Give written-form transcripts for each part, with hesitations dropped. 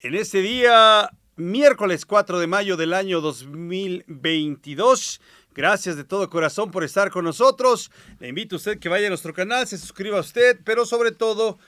En este día, miércoles 4 de mayo del año 2022. Gracias de todo corazón por estar con nosotros. Le invito a usted que vaya a nuestro canal, se suscriba a usted, pero sobre todo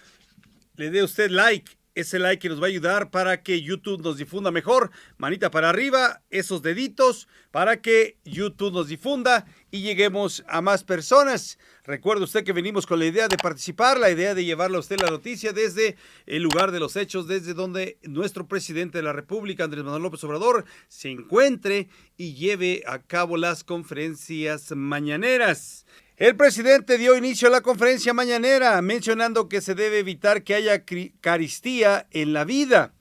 le dé usted like. Ese like que nos va a ayudar para que YouTube nos difunda mejor. Manita para arriba, esos deditos para que YouTube nos difunda y lleguemos a más personas. Recuerde usted que venimos con la idea de participar, la idea de llevarle a usted la noticia desde el lugar de los hechos, desde donde nuestro presidente de la República, Andrés Manuel López Obrador, se encuentre y lleve a cabo las conferencias mañaneras. El presidente dio inicio a la conferencia mañanera mencionando que se debe evitar que haya carestía en la vida.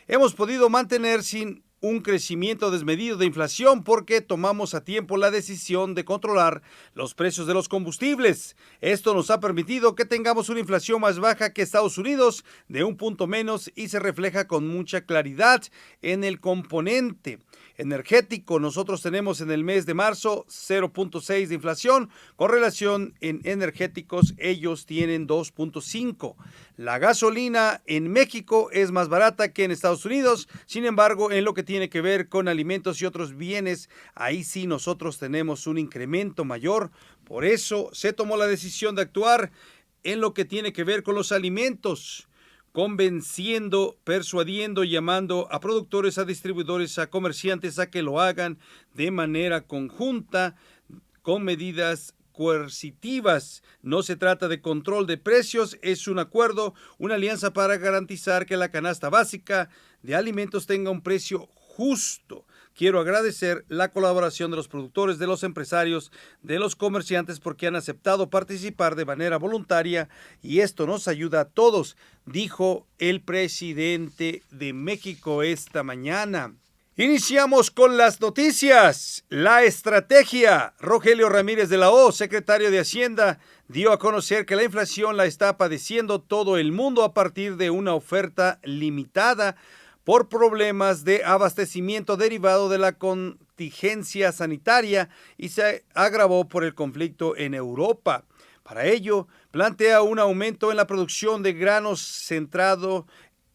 Hemos podido mantener sin un crecimiento desmedido de inflación porque tomamos a tiempo la decisión de controlar los precios de los combustibles. Esto nos ha permitido que tengamos una inflación más baja que Estados Unidos, de un punto menos, y se refleja con mucha claridad en el componente energético. Nosotros tenemos en el mes de marzo 0.6 de inflación, con relación en energéticos ellos tienen 2.5. La gasolina en México es más barata que en Estados Unidos, sin embargo, en lo que tiene que ver con alimentos y otros bienes, ahí sí nosotros tenemos un incremento mayor. Por eso se tomó la decisión de actuar en lo que tiene que ver con los alimentos, convenciendo, persuadiendo, llamando a productores, a distribuidores, a comerciantes a que lo hagan de manera conjunta con medidas coercitivas. No se trata de control de precios, es un acuerdo, una alianza para garantizar que la canasta básica de alimentos tenga un precio justo. Quiero agradecer la colaboración de los productores, de los empresarios, de los comerciantes porque han aceptado participar de manera voluntaria y esto nos ayuda a todos, dijo el presidente de México esta mañana. Iniciamos con las noticias. La estrategia. Rogelio Ramírez de la O, secretario de Hacienda, dio a conocer que la inflación la está padeciendo todo el mundo a partir de una oferta limitada por problemas de abastecimiento derivado de la contingencia sanitaria y se agravó por el conflicto en Europa. Para ello, plantea un aumento en la producción de granos centrado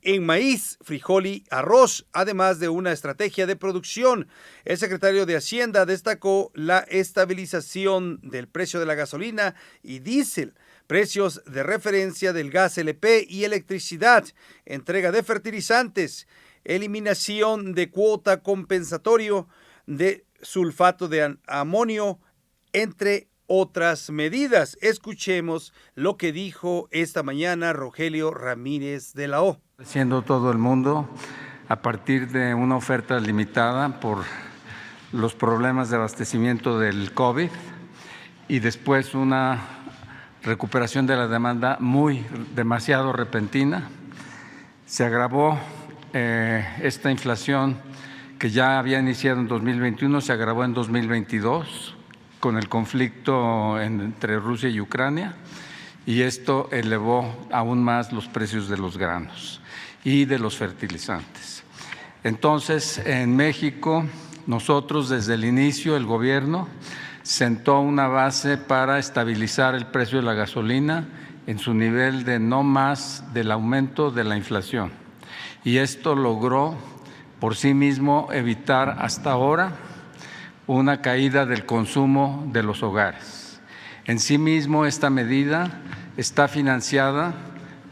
en maíz, frijol y arroz, además de una estrategia de producción. El secretario de Hacienda destacó la estabilización del precio de la gasolina y diésel, precios de referencia del gas LP y electricidad, entrega de fertilizantes, eliminación de cuota compensatorio de sulfato de amonio, entre otras medidas. Escuchemos lo que dijo esta mañana Rogelio Ramírez de la O. Siendo todo el mundo a partir de una oferta limitada por los problemas de abastecimiento del COVID y después una recuperación de la demanda demasiado repentina. Se agravó esta inflación que ya había iniciado en 2021, se agravó en 2022 con el conflicto entre Rusia y Ucrania y esto elevó aún más los precios de los granos y de los fertilizantes. Entonces, en México, nosotros desde el inicio, el gobierno sentó una base para estabilizar el precio de la gasolina en su nivel de no más del aumento de la inflación. Y esto logró por sí mismo evitar hasta ahora una caída del consumo de los hogares. En sí mismo esta medida está financiada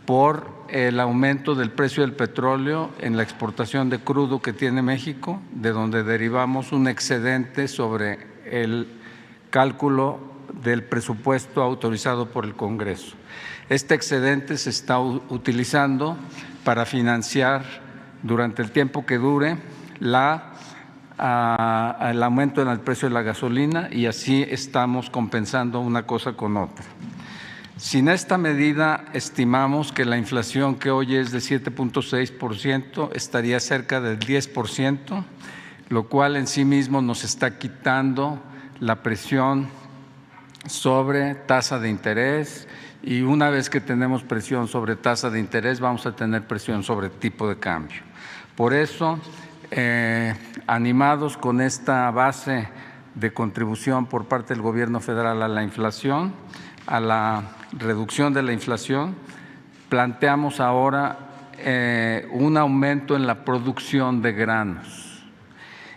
por el aumento del precio del petróleo en la exportación de crudo que tiene México, de donde derivamos un excedente sobre el cálculo del presupuesto autorizado por el Congreso. Este excedente se está utilizando para financiar durante el tiempo que dure el aumento en el precio de la gasolina y así estamos compensando una cosa con otra. Sin esta medida, estimamos que la inflación que hoy es de 7.6% estaría cerca del 10%, lo cual en sí mismo nos está quitando la presión sobre tasa de interés y una vez que tenemos presión sobre tasa de interés vamos a tener presión sobre tipo de cambio. Por eso, animados con esta base de contribución por parte del Gobierno federal a la inflación, a la reducción de la inflación, planteamos ahora un aumento en la producción de granos.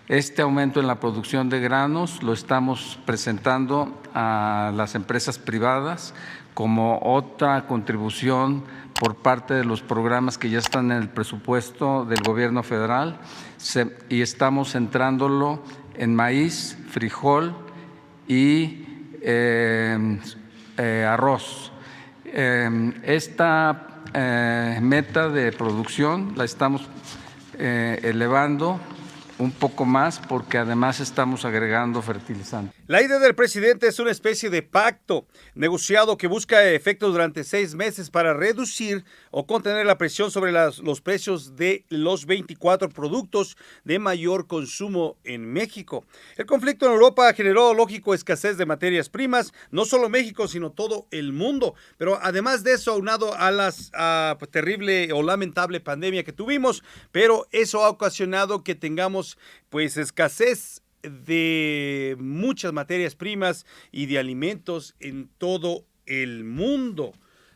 Este aumento en la producción de granos lo estamos presentando a las empresas privadas como otra contribución por parte de los programas que ya están en el presupuesto del gobierno federal, y estamos centrándolo en maíz, frijol y arroz. Esta meta de producción la estamos elevando un poco más porque además estamos agregando fertilizantes. La idea del presidente es una especie de pacto negociado que busca efectos durante 6 meses para reducir o contener la presión sobre los precios de los 24 productos de mayor consumo en México. El conflicto en Europa generó, lógico, escasez de materias primas, no solo México, sino todo el mundo. Pero además de eso, aunado a la terrible o lamentable pandemia que tuvimos, pero eso ha ocasionado que tengamos pues escasez de muchas materias primas y de alimentos en todo el mundo.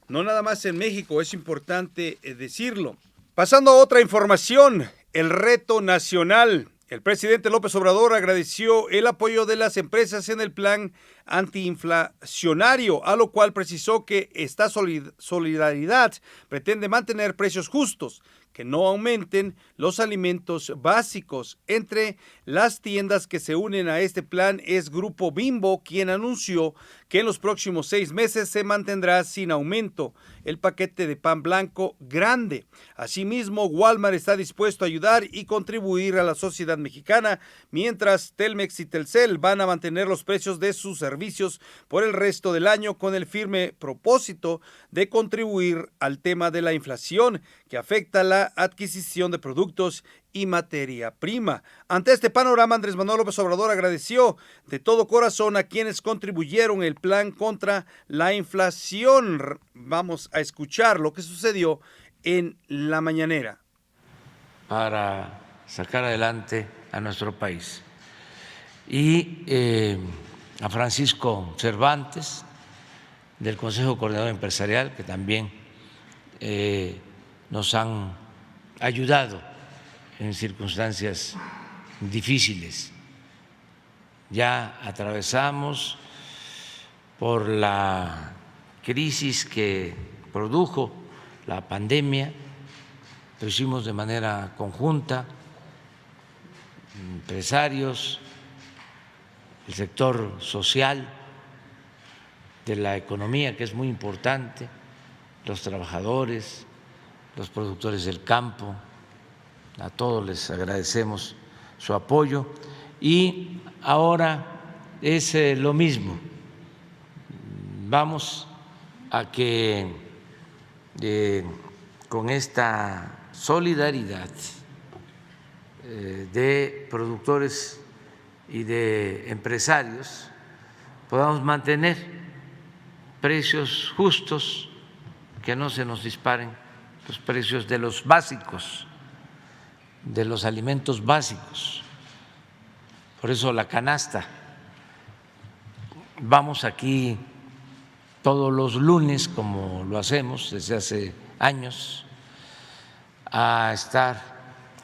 No nada más en México, es importante decirlo. Pasando a otra información, el reto nacional. El presidente López Obrador agradeció el apoyo de las empresas en el plan antiinflacionario, a lo cual precisó que esta solidaridad pretende mantener precios justos, que no aumenten los alimentos básicos. Entre las tiendas que se unen a este plan es Grupo Bimbo, quien anunció que en los próximos 6 meses se mantendrá sin aumento el paquete de pan blanco grande. Asimismo, Walmart está dispuesto a ayudar y contribuir a la sociedad mexicana, mientras Telmex y Telcel van a mantener los precios de sus servicios por el resto del año, con el firme propósito de contribuir al tema de la inflación que afecta la adquisición de productos y materia prima. Ante este panorama, Andrés Manuel López Obrador agradeció de todo corazón a quienes contribuyeron el plan contra la inflación. Vamos a escuchar lo que sucedió en la mañanera. Para sacar adelante a nuestro país. Y a Francisco Cervantes, del Consejo Coordinador Empresarial, que también nos han ayudado en circunstancias difíciles. Ya atravesamos por la crisis que produjo la pandemia, lo hicimos de manera conjunta, empresarios, el sector social de la economía, que es muy importante, los trabajadores, los productores del campo. A todos les agradecemos su apoyo y ahora es lo mismo. Vamos a que con esta solidaridad de productores y de empresarios podamos mantener precios justos, que no se nos disparen los precios de los básicos, de los alimentos básicos. Por eso la canasta. Vamos aquí todos los lunes, como lo hacemos desde hace años, a estar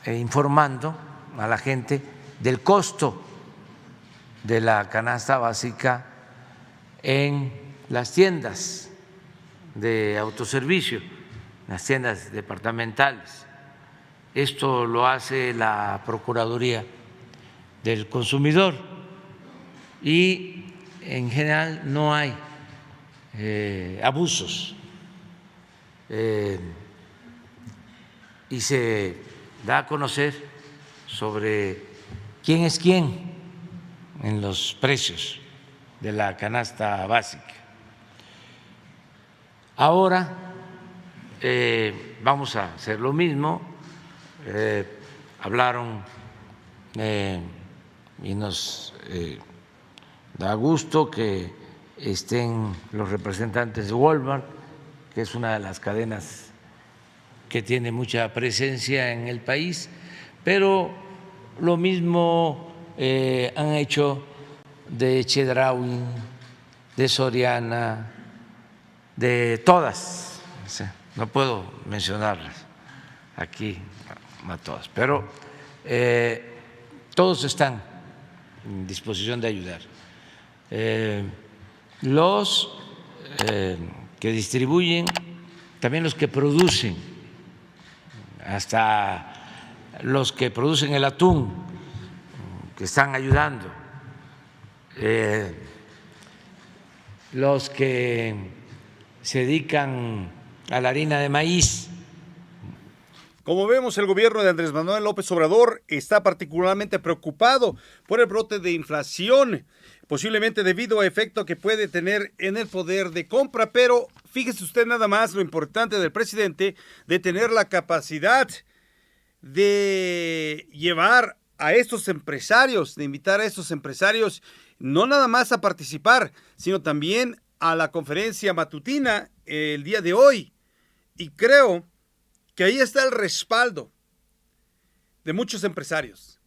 informando a la gente del costo de la canasta básica en las tiendas de autoservicio, las tiendas departamentales. Esto lo hace la Procuraduría del Consumidor y en general no hay abusos y se da a conocer sobre quién es quién en los precios de la canasta básica. Ahora vamos a hacer lo mismo. Hablaron y nos da gusto que estén los representantes de Walmart, que es una de las cadenas que tiene mucha presencia en el país, pero lo mismo han hecho de Chedraui, de Soriana, de todas, no puedo mencionarlas, aquí a todas, pero todos están en disposición de ayudar. Los que distribuyen, también los que producen, hasta los que producen el atún, que están ayudando, los que se dedican a la harina de maíz. Como vemos, el gobierno de Andrés Manuel López Obrador está particularmente preocupado por el brote de inflación, posiblemente debido al efecto que puede tener en el poder de compra, pero fíjese usted nada más lo importante del presidente de tener la capacidad de llevar a estos empresarios, de invitar a estos empresarios no nada más a participar, sino también a la conferencia matutina el día de hoy. Y creo que ahí está el respaldo de muchos empresarios.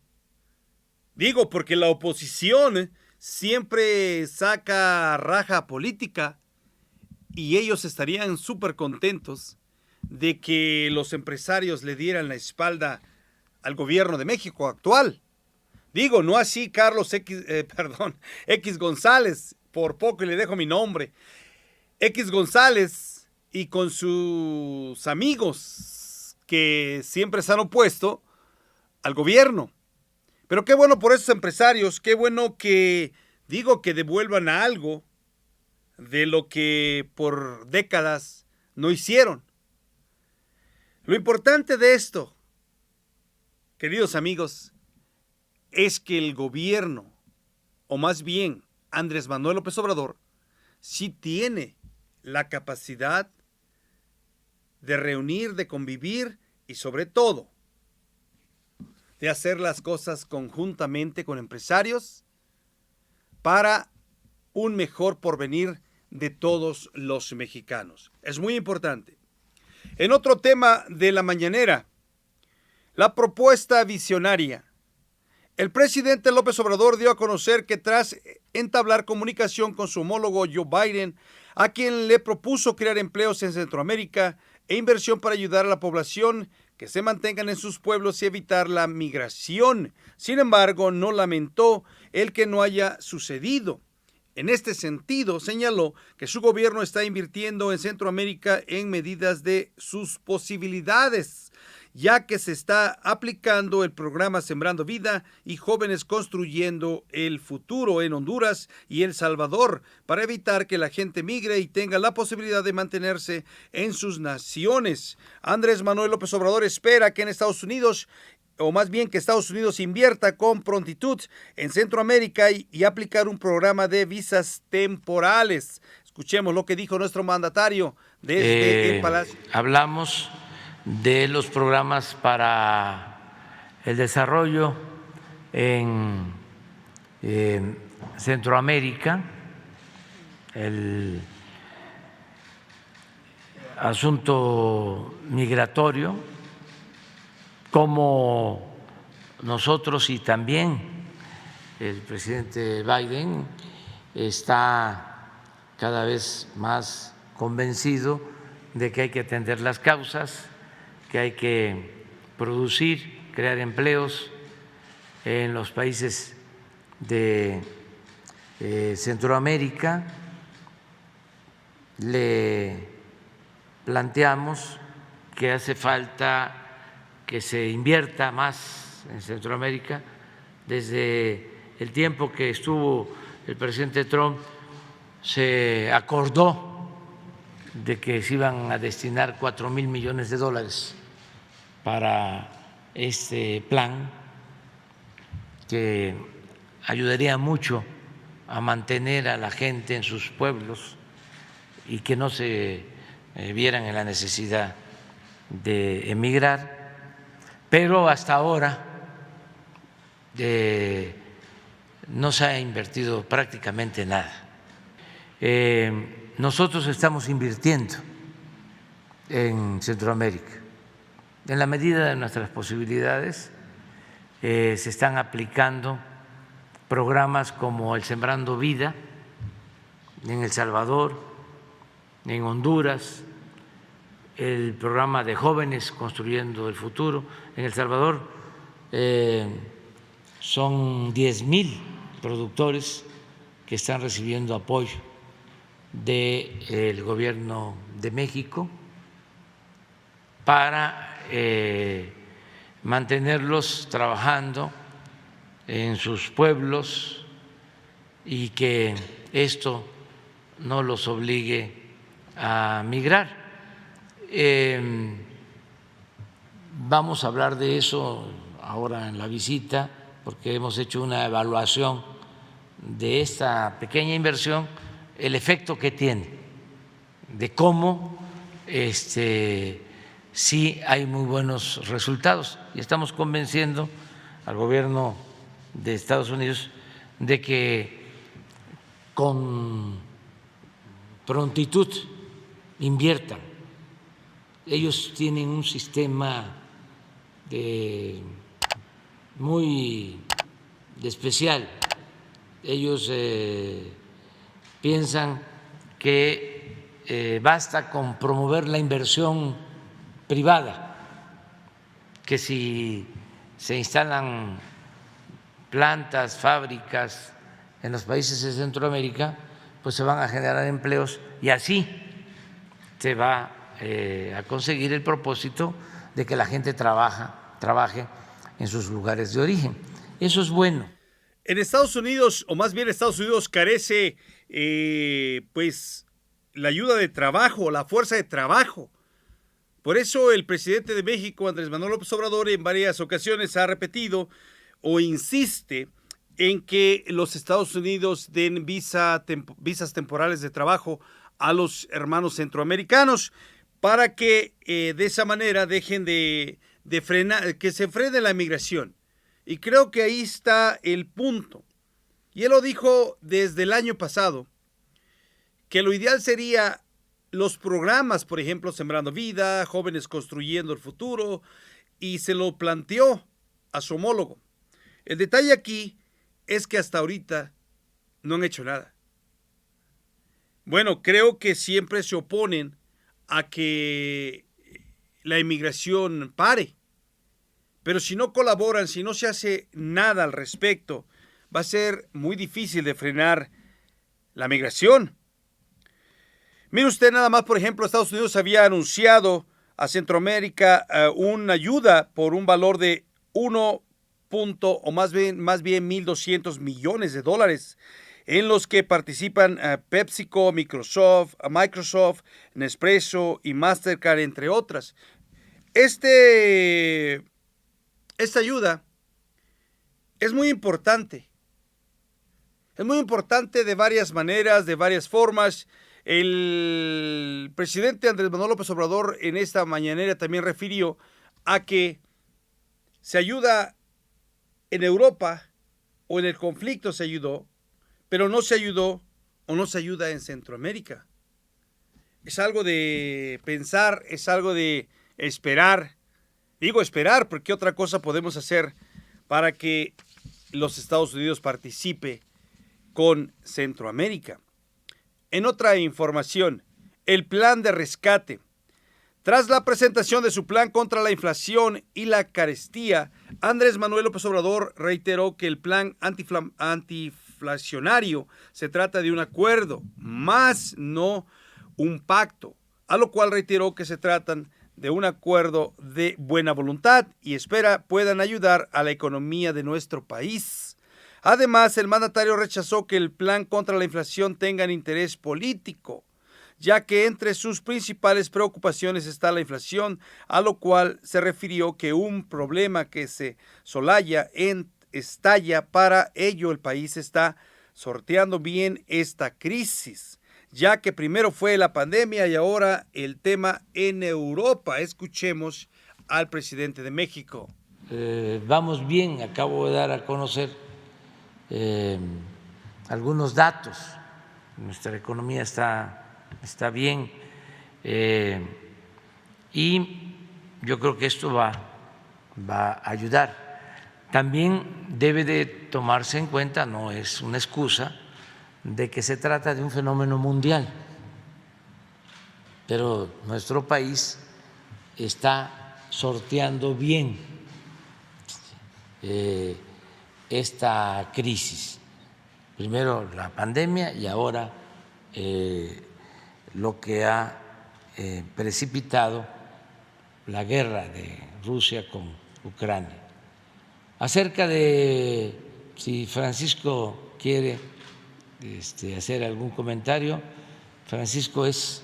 Digo, porque la oposición siempre saca raja política y ellos estarían súper contentos de que los empresarios le dieran la espalda al gobierno de México actual. Digo, no así Carlos X González, por poco le dejo mi nombre. X González y con sus amigos que siempre se han opuesto al gobierno. Pero qué bueno por esos empresarios, qué bueno que, digo, que devuelvan algo de lo que por décadas no hicieron. Lo importante de esto, queridos amigos, es que el gobierno, o más bien Andrés Manuel López Obrador, sí tiene la capacidad de reunir, de convivir y sobre todo de hacer las cosas conjuntamente con empresarios para un mejor porvenir de todos los mexicanos. Es muy importante. En otro tema de la mañanera, la propuesta visionaria. El presidente López Obrador dio a conocer que tras entablar comunicación con su homólogo Joe Biden, a quien le propuso crear empleos en Centroamérica e inversión para ayudar a la población que se mantengan en sus pueblos y evitar la migración. Sin embargo, no lamentó el que no haya sucedido. En este sentido, señaló que su gobierno está invirtiendo en Centroamérica en medidas de sus posibilidades, ya que se está aplicando el programa Sembrando Vida y Jóvenes Construyendo el Futuro en Honduras y El Salvador, para evitar que la gente migre y tenga la posibilidad de mantenerse en sus naciones. Andrés Manuel López Obrador espera que en Estados Unidos, o más bien que Estados Unidos invierta con prontitud en Centroamérica y aplicar un programa de visas temporales. Escuchemos lo que dijo nuestro mandatario desde el Palacio. Hablamos de los programas para el desarrollo en Centroamérica, el asunto migratorio, como nosotros y también el presidente Biden está cada vez más convencido de que hay que atender las causas, que hay que producir, crear empleos en los países de Centroamérica. Le planteamos que hace falta que se invierta más en Centroamérica. Desde el tiempo que estuvo el presidente Trump se acordó de que se iban a destinar $4,000 millones para este plan que ayudaría mucho a mantener a la gente en sus pueblos y que no se vieran en la necesidad de emigrar, pero hasta ahora no se ha invertido prácticamente nada. Nosotros estamos invirtiendo en Centroamérica. En la medida de nuestras posibilidades, se están aplicando programas como el Sembrando Vida en El Salvador, en Honduras, el programa de jóvenes construyendo el futuro. En El Salvador son 10,000 productores que están recibiendo apoyo del gobierno de México para mantenerlos trabajando en sus pueblos y que esto no los obligue a migrar. Vamos a hablar de eso ahora en la visita, porque hemos hecho una evaluación de esta pequeña inversión, el efecto que tiene, de cómo sí hay muy buenos resultados. Y estamos convenciendo al gobierno de Estados Unidos de que con prontitud inviertan. Ellos tienen un sistema muy especial. Ellos piensan que basta con promover la inversión privada, que si se instalan plantas, fábricas en los países de Centroamérica, pues se van a generar empleos y así se va a conseguir el propósito de que la gente trabaje en sus lugares de origen. Eso es bueno. En Estados Unidos, o más bien Estados Unidos, carece pues la ayuda de trabajo, la fuerza de trabajo. Por eso el presidente de México, Andrés Manuel López Obrador, en varias ocasiones ha repetido o insiste en que los Estados Unidos den visas temporales de trabajo a los hermanos centroamericanos para que de esa manera dejen de frenar, que se frene la migración. Y creo que ahí está el punto. Y él lo dijo desde el año pasado, que lo ideal sería los programas, por ejemplo, Sembrando Vida, Jóvenes Construyendo el Futuro, y se lo planteó a su homólogo. El detalle aquí es que hasta ahorita no han hecho nada. Bueno, creo que siempre se oponen a que la inmigración pare. Pero si no colaboran, si no se hace nada al respecto, va a ser muy difícil de frenar la migración. Mire usted nada más, por ejemplo, Estados Unidos había anunciado a Centroamérica una ayuda por un valor de más bien $1,200 millones, en los que participan PepsiCo, Microsoft, Nespresso y Mastercard, entre otras. Esta ayuda es muy importante. Es muy importante de varias maneras, de varias formas. El presidente Andrés Manuel López Obrador en esta mañanera también refirió a que se ayuda en Europa o en el conflicto se ayudó, pero no se ayudó o no se ayuda en Centroamérica. Es algo de pensar, es algo de esperar. Digo esperar porque otra cosa podemos hacer para que los Estados Unidos participe con Centroamérica. En otra información, el plan de rescate. Tras la presentación de su plan contra la inflación y la carestía, Andrés Manuel López Obrador reiteró que el plan antiinflacionario se trata de un acuerdo, más no un pacto, a lo cual reiteró que se tratan de un acuerdo de buena voluntad y espera puedan ayudar a la economía de nuestro país. Además, el mandatario rechazó que el plan contra la inflación tenga interés político, ya que entre sus principales preocupaciones está la inflación, a lo cual se refirió que un problema que se estalla. Para ello, el país está sorteando bien esta crisis, ya que primero fue la pandemia y ahora el tema en Europa. Escuchemos al presidente de México. Vamos bien, acabo de dar a conocer algunos datos. Nuestra economía está bien y yo creo que esto va a ayudar. También debe de tomarse en cuenta, no es una excusa, de que se trata de un fenómeno mundial. pero nuestro país está sorteando bien esta crisis. Primero la pandemia y ahora lo que ha precipitado la guerra de Rusia con Ucrania. Acerca de si Francisco quiere hacer algún comentario, Francisco es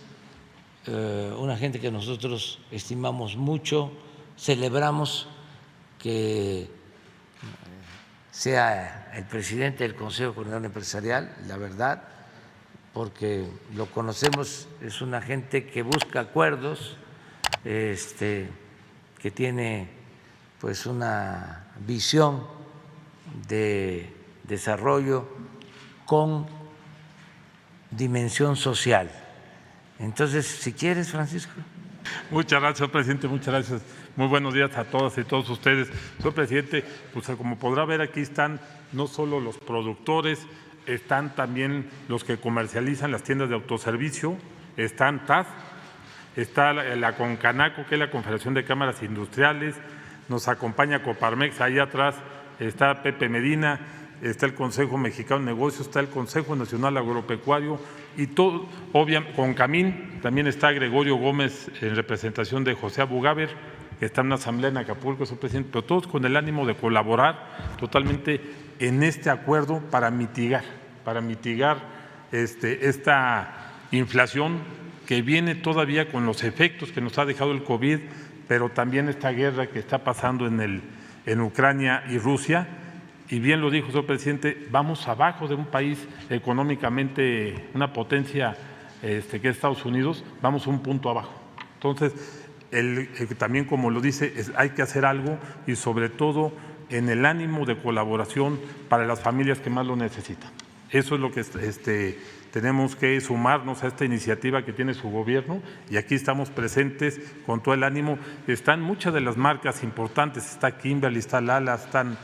una gente que nosotros estimamos mucho, celebramos que sea el presidente del Consejo Coordinador Empresarial, la verdad, porque lo conocemos, es una gente que busca acuerdos, que tiene pues una visión de desarrollo con dimensión social. Entonces, si quieres, Francisco. Muchas gracias, señor presidente, muchas gracias. Muy buenos días a todas y todos ustedes. Señor presidente, pues como podrá ver, aquí están no solo los productores, están también los que comercializan las tiendas de autoservicio, están TAS, está la Concanaco, que es la Confederación de Cámaras Industriales, nos acompaña Coparmex, ahí atrás está Pepe Medina, está el Consejo Mexicano de Negocios, está el Consejo Nacional Agropecuario y todo, obviamente, con Camín también está Gregorio Gómez en representación de José Abugaber, que está en una asamblea en Acapulco, señor presidente, pero todos con el ánimo de colaborar totalmente en este acuerdo para mitigar esta inflación que viene todavía con los efectos que nos ha dejado el COVID, pero también esta guerra que está pasando en Ucrania y Rusia. Y bien lo dijo, señor presidente, vamos abajo de un país económicamente, una potencia que es Estados Unidos, vamos un punto abajo. Entonces, también como lo dice, hay que hacer algo y sobre todo en el ánimo de colaboración para las familias que más lo necesitan. Eso es lo que tenemos que sumarnos a esta iniciativa que tiene su gobierno y aquí estamos presentes con todo el ánimo. Están muchas de las marcas importantes, está Kimberly, está Lala, están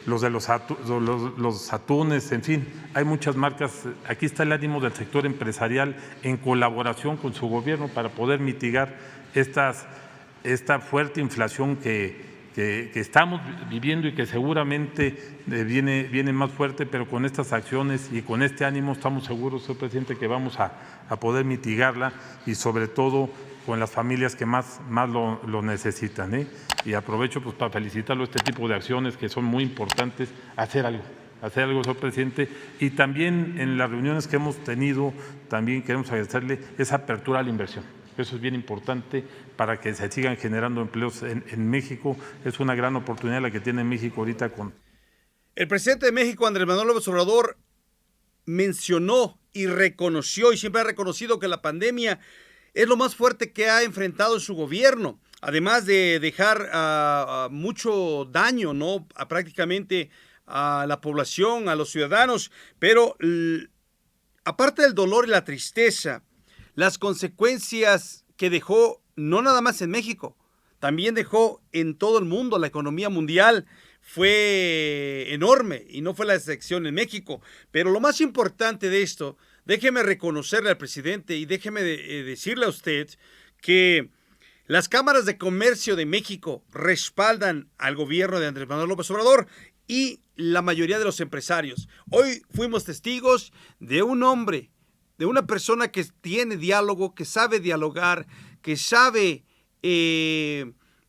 los de los atunes, en fin, hay muchas marcas. Aquí está el ánimo del sector empresarial en colaboración con su gobierno para poder mitigar esta fuerte inflación que estamos viviendo y que seguramente viene más fuerte, pero con estas acciones y con este ánimo estamos seguros, señor presidente, que vamos a poder mitigarla y sobre todo con las familias que más lo necesitan. Y aprovecho pues para felicitarlo, este tipo de acciones que son muy importantes, hacer algo, señor presidente. Y también en las reuniones que hemos tenido, también queremos agradecerle esa apertura a la inversión. Eso es bien importante para que se sigan generando empleos en México. Es una gran oportunidad la que tiene México ahorita con… El presidente de México, Andrés Manuel López Obrador, mencionó y reconoció y siempre ha reconocido que la pandemia es lo más fuerte que ha enfrentado su gobierno, además de dejar mucho daño, ¿no?, prácticamente a la población, a los ciudadanos, pero aparte del dolor y la tristeza, las consecuencias que dejó no nada más en México, también dejó en todo el mundo. La economía mundial fue enorme y no fue la excepción en México. Pero lo más importante de esto, déjeme reconocerle al presidente y déjeme decirle a usted que las cámaras de comercio de México respaldan al gobierno de Andrés Manuel López Obrador y la mayoría de los empresarios. Hoy fuimos testigos de un hombre, de una persona que tiene diálogo, que sabe dialogar, que sabe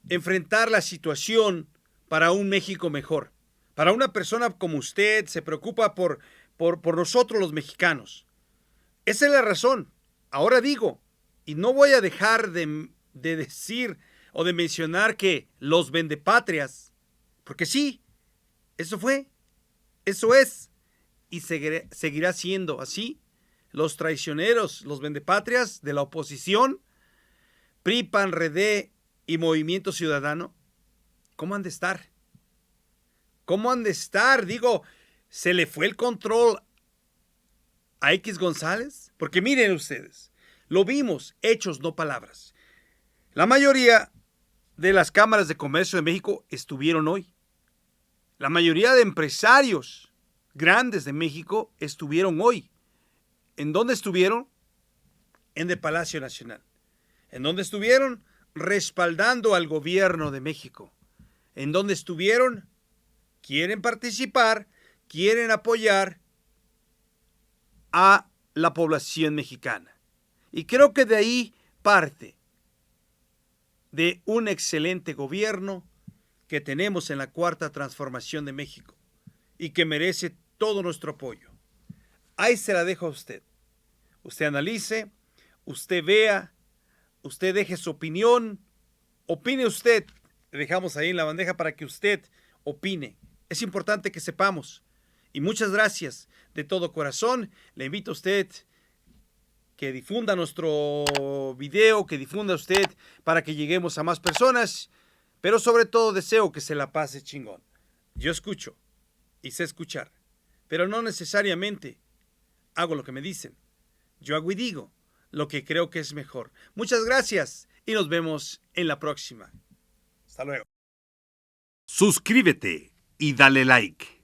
enfrentar la situación para un México mejor. Para una persona como usted, se preocupa por nosotros los mexicanos. Esa es la razón. Ahora digo, y no voy a dejar de decir o de mencionar que los vendepatrias, porque sí, eso fue, eso es, y seguirá siendo así. Los traicioneros, los vendepatrias de la oposición, PRI, PAN, RD y Movimiento Ciudadano, ¿cómo han de estar? ¿Cómo han de estar? Digo, ¿se le fue el control a X González? Porque miren ustedes, lo vimos, hechos, no palabras. La mayoría de las cámaras de comercio de México estuvieron hoy. La mayoría de empresarios grandes de México estuvieron hoy. ¿En dónde estuvieron? en el Palacio Nacional. ¿En dónde estuvieron? Respaldando al gobierno de México. ¿En dónde estuvieron? Quieren participar, quieren apoyar a la población mexicana. Y creo que de ahí parte de un excelente gobierno que tenemos en la Cuarta Transformación de México y que merece todo nuestro apoyo. Ahí se la dejo a usted. Usted analice, usted vea, usted deje su opinión, opine usted. Le dejamos ahí en la bandeja para que usted opine. Es importante que sepamos. Y muchas gracias de todo corazón. Le invito a usted que difunda nuestro video, que difunda usted para que lleguemos a más personas. Pero sobre todo deseo que se la pase chingón. Yo escucho y sé escuchar, pero no necesariamente hago lo que me dicen. Yo hago y digo lo que creo que es mejor. Muchas gracias y nos vemos en la próxima. Hasta luego. Suscríbete y dale like.